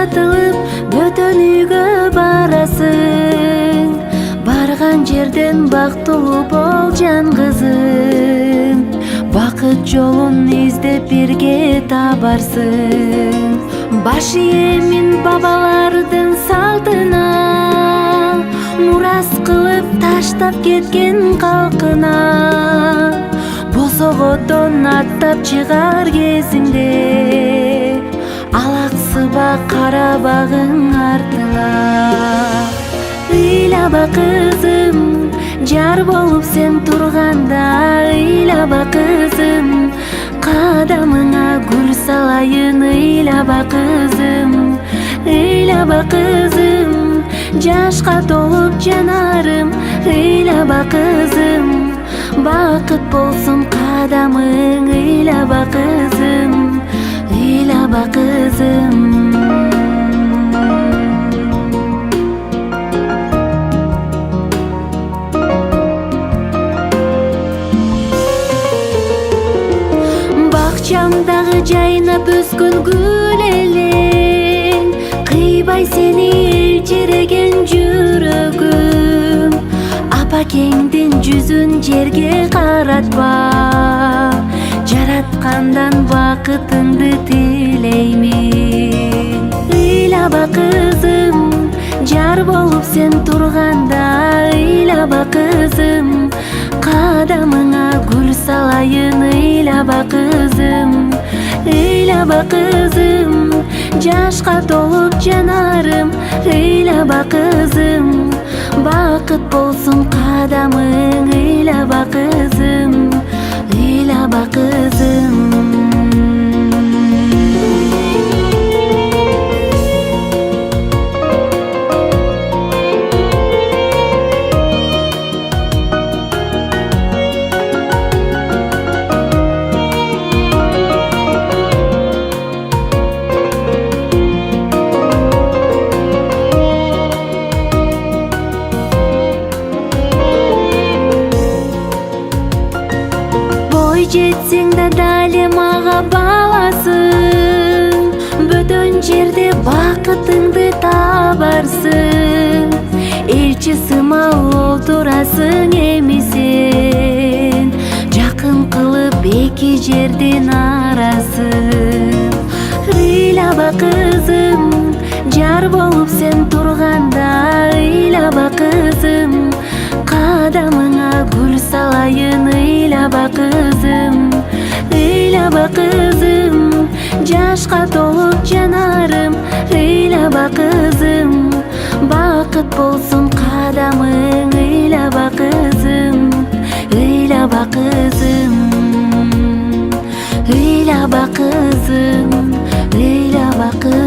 жатылып бөтөн үйгө барасың. Барган жерден бактылуу бол жан кызым, бакыт жолун издеп бирге табарсың. Баш ийемин бабалардын салтына, мурас кылып таштап кеткен калкына. Босогодон аттап чыгар кезиңде алаксыба карабагың артыңа. Ыйлаба кызым, жар болуп сен турганда, ыйлаба кызым, кадамыңа гүл салайын. Ыйлаба кызым, ыйлаба кызым, жашка толуп жанарым. Ыйлаба кызым, бакыт болсун кадамың. Ыйлаба кызым, ыйлаба кызым. Бакчамдагы жайнап өскөн гүл элең, кыйбай сени элчиреген жүрөгүм. Апакеңдин жүзүн жерге каратпа, жараткандан бакытыңды тилеймин. Ыйлаба кызым, жар болуп сен турганда, ыйлаба кызым, кадамыңа гүл салайын. Ыйлаба кызым, ыйлаба кызым, жашка толуп жанарым. Ыйлаба кызым, бакыт болсун кадамың. Ыйлаба кызым, ыйлаба кызым. Жетсең да дале мага баласың, бөтөн жерде бакытыңды табарсың. Элчи сымал олтурасың эми сен, жакын кылып эки жердин арасын. Ыйлаба кызым, жар болуп сен турганда, ыйлаба кызым, кадамыңа гүл салайын. Ыйлаба кызым, ыйлаба кызым, жашка толуп жанарым. Ыйлаба кызым, бакыт болсун кадамың. Ыйлаба кызым, ыйлаба кызым, ыйлаба кызым, ыйлаба кызым.